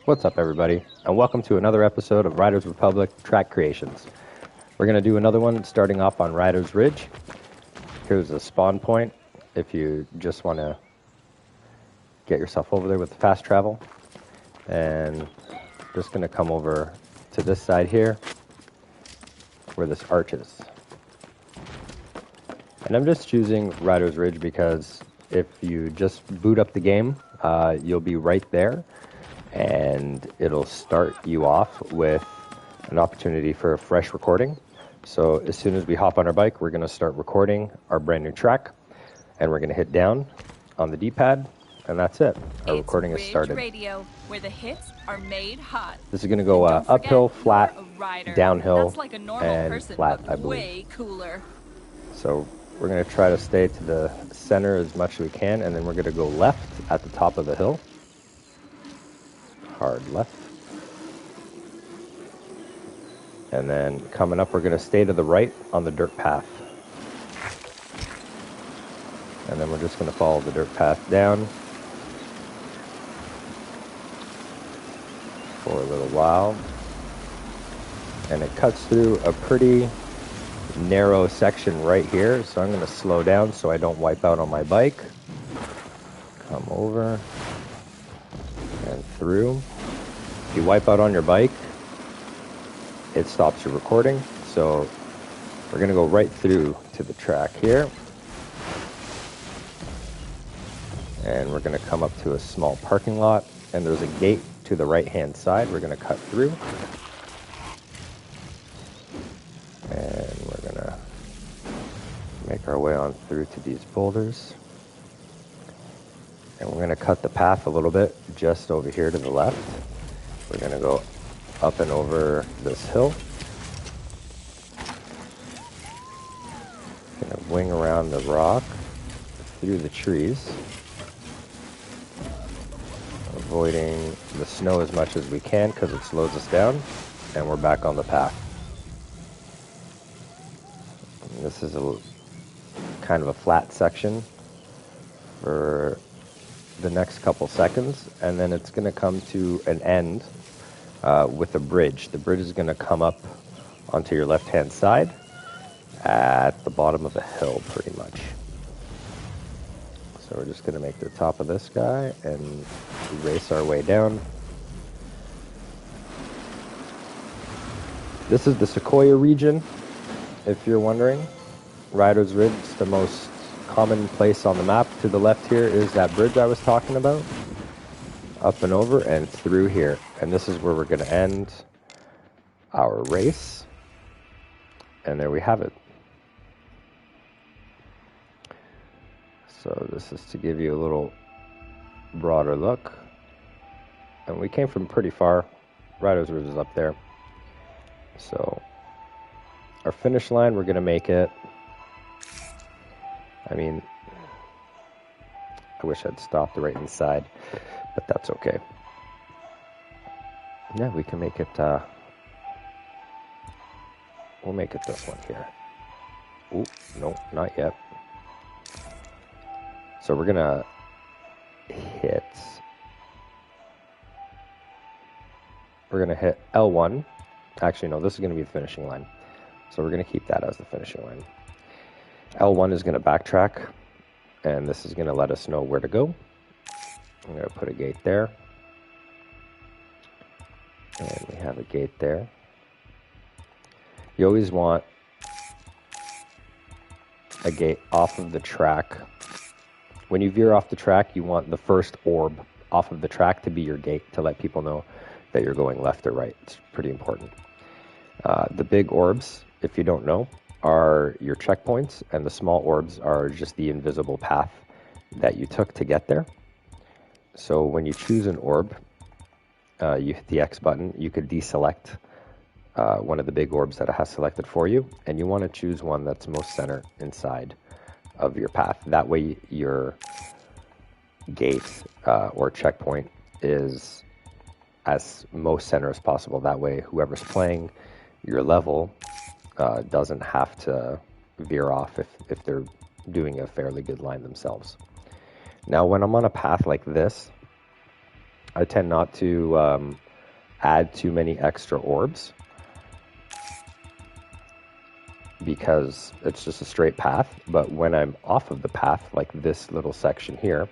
What's up, everybody, and welcome to another episode of Riders Republic Track Creations. We're going to do another one starting off on Riders Ridge. Here's a spawn point if you just want to get yourself over there with the fast travel. And just going to come over to this side here where this arch is. And I'm just choosing Riders Ridge because if you just boot up the game, you'll be right there. And it'll start you off with an opportunity for a fresh recording. So as soon as we hop on our bike, we're going to start recording our brand new track, and we're going to hit down on the D-pad, and that's it. Our recording is started. Radio, where the hits are made hot. This is going to go uphill, flat, downhill, like and flat, I believe. Way cooler. So we're going to try to stay to the center as much as we can, and then we're going to go left at the top of the hill. Hard left. And then coming up, we're going to stay to the right on the dirt path. And then we're just going to follow the dirt path down for a little while. And it cuts through a pretty narrow section right here. So I'm going to slow down so I don't wipe out on my bike. Come over and through. If you wipe out on your bike, it stops your recording. So we're going to go right through to the track here. And we're going to come up to a small parking lot. And there's a gate to the right-hand side. We're going to cut through. And we're going to make our way on through to these boulders. And we're going to cut the path a little bit just over here to the left. We're going to go up and over this hill. Going to wing around the rock through the trees, avoiding the snow as much as we can because it slows us down, and we're back on the path. And this is a kind of a flat section for the next couple seconds, and then it's going to come to an end with a bridge. The bridge is going to come up onto your left-hand side at the bottom of the hill, pretty much. So we're just going to make the top of this guy and race our way down. This is the Sequoia region, if you're wondering. Riders Ridge, the most common place on the map. To the left here is that bridge I was talking about. Up and over and through here. And this is where we're going to end our race. And there we have it. So this is to give you a little broader look. And we came from pretty far. Riders Ridge is up there. So our finish line, we're going to make it, I mean, I wish I'd stopped right inside, but that's okay. Yeah, we can make it, we'll make it this one here. Ooh, no, not yet. So we're gonna hit L1. Actually, no, this is gonna be the finishing line. So we're gonna keep that as the finishing line. L1 is gonna backtrack, and this is gonna let us know where to go. I'm gonna put a gate there. And we have a gate there. You always want a gate off of the track. When you veer off the track, you want the first orb off of the track to be your gate to let people know that you're going left or right. It's pretty important. The big orbs, if you don't know, are your checkpoints, and the small orbs are just the invisible path that you took to get there. So when you choose an orb, you hit the X button, you could deselect one of the big orbs that it has selected for you, and you want to choose one that's most center inside of your path. That way your gate or checkpoint is as most center as possible. That way whoever's playing your level doesn't have to veer off if they're doing a fairly good line themselves. Now when I'm on a path like this, I tend not to add too many extra orbs because it's just a straight path. But when I'm off of the path, like this little section here,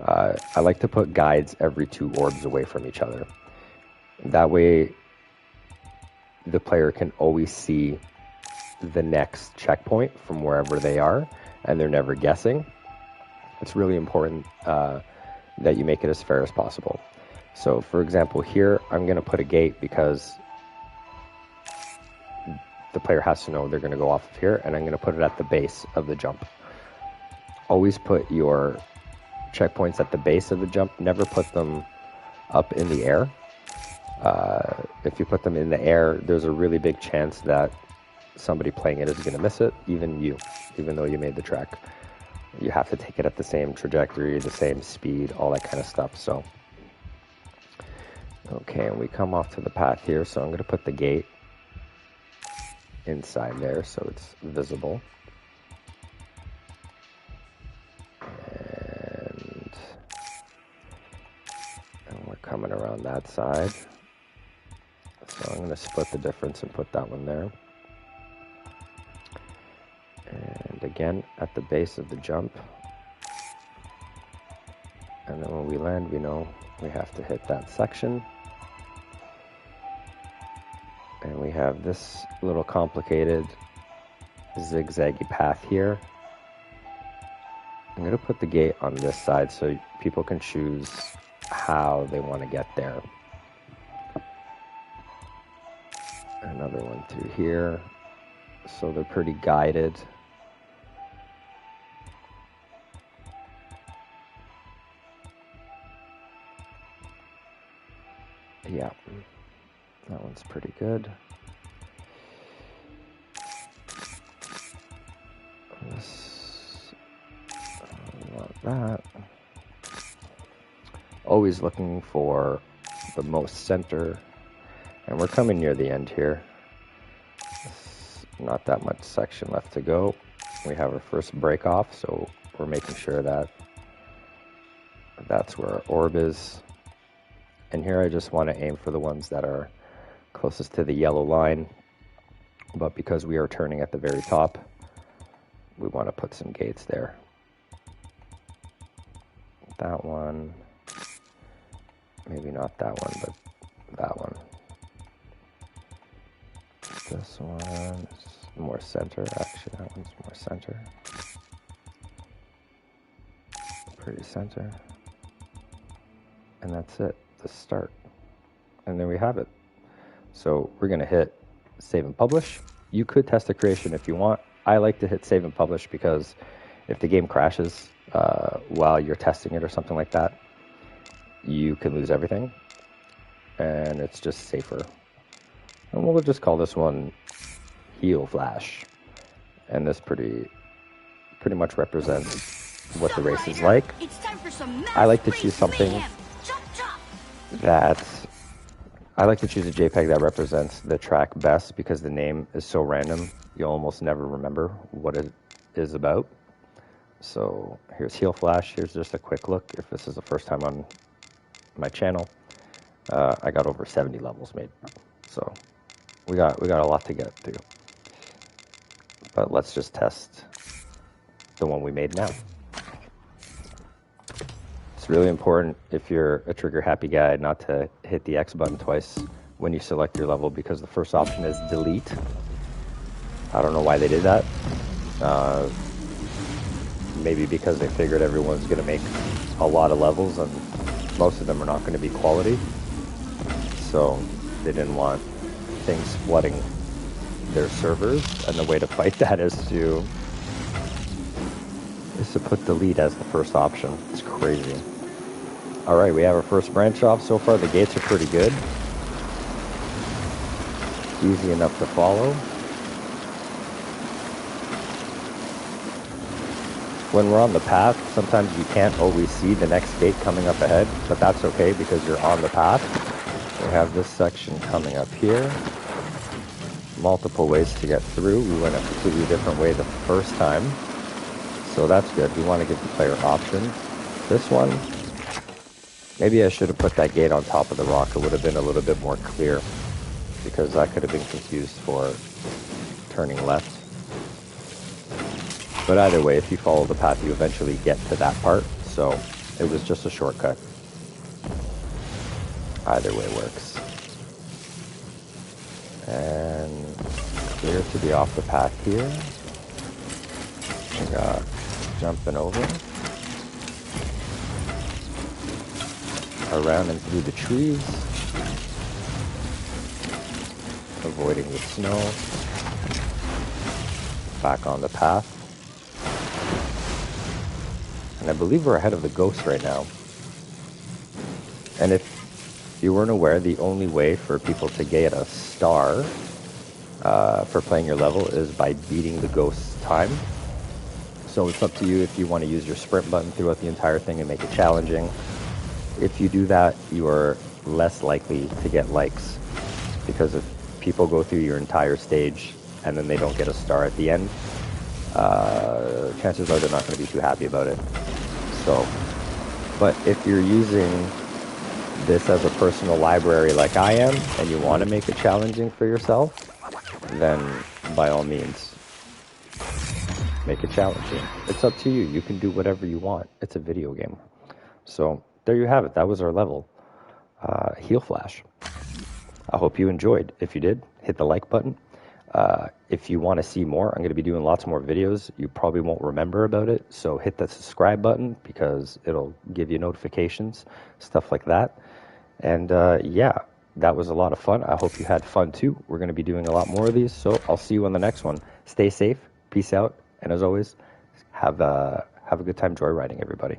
I like to put guides every 2 orbs away from each other. That way, the player can always see the next checkpoint from wherever they are, and they're never guessing. It's really important that you make it as fair as possible. So, for example, here, I'm going to put a gate because the player has to know they're going to go off of here, and I'm going to put it at the base of the jump. Always put your checkpoints at the base of the jump. Never put them up in the air. If you put them in the air, there's a really big chance that somebody playing it is going to miss it, even though you made the track. You have to take it at the same trajectory, the same speed, all that kind of stuff. So, okay, and we come off to the path here, so I'm going to put the gate inside there so it's visible. And we're coming around that side. So I'm going to split the difference and put that one there. And again, at the base of the jump. And then when we land, we know we have to hit that section. And we have this little complicated zigzaggy path here. I'm going to put the gate on this side so people can choose how they want to get there. Another one through here. So they're pretty guided. Yeah, that one's pretty good. Love that. Always looking for the most center. And we're coming near the end here. Not that much section left to go. We have our first break off, so we're making sure that that's where our orb is. And here I just want to aim for the ones that are closest to the yellow line. But because we are turning at the very top, we want to put some gates there. That one, maybe not that one, but that one. This one is more center. Actually, that one's more center. Pretty center. And that's it, the start. And there we have it. So we're going to hit save and publish. You could test the creation if you want. I like to hit save and publish because if the game crashes while you're testing it or something like that, you can lose everything. And it's just safer. And we'll just call this one Heel Flash. And this pretty much represents what the race is like. I like to choose something that... I like to choose a JPEG that represents the track best because the name is so random, you'll almost never remember what it is about. So here's Heel Flash. Here's just a quick look if this is the first time on my channel. I got over 70 levels made. So we got a lot to get through. But let's just test the one we made now. It's really important if you're a trigger happy guy not to hit the X button twice when you select your level because the first option is delete. I don't know why they did that. Maybe because they figured everyone's going to make a lot of levels and most of them are not going to be quality. So they didn't want things flooding their servers, and the way to fight that is to put delete as the first option. It's crazy. All right, we have our first branch off. So far, the gates are pretty good. Easy enough to follow. When we're on the path, sometimes you can't always see the next gate coming up ahead, but that's okay because you're on the path. We have this section coming up here. Multiple ways to get through. We went a completely different way the first time. So that's good. We want to give the player options. This one, Maybe I should have put that gate on top of the rock. It would have been a little bit more clear, because I could have been confused for turning left. But either way, if you follow the path, you eventually get to that part. So it was just a shortcut. Either way works. And clear to be off the path here. We got jumping over, around and through the trees, avoiding the snow, back on the path. And I believe we're ahead of the ghost right now. And if you weren't aware, the only way for people to get a star for playing your level is by beating the ghost's time. So it's up to you if you want to use your sprint button throughout the entire thing and make it challenging. If you do that, you are less likely to get likes, because if people go through your entire stage and then they don't get a star at the end, chances are they're not going to be too happy about it. So, but if you're using this as a personal library like I am, and you want to make it challenging for yourself, then by all means, make it challenging. It's up to you. You can do whatever you want. It's a video game. So there you have it. That was our level. Heel Flash. I hope you enjoyed. If you did, hit the like button. If you want to see more, I'm going to be doing lots more videos. You probably won't remember about it, so hit the subscribe button, because it'll give you notifications, stuff like that. And yeah, that was a lot of fun. I hope you had fun too. We're going to be doing a lot more of these, so I'll see you on the next one. Stay safe, peace out, and as always, have a good time joyriding, everybody.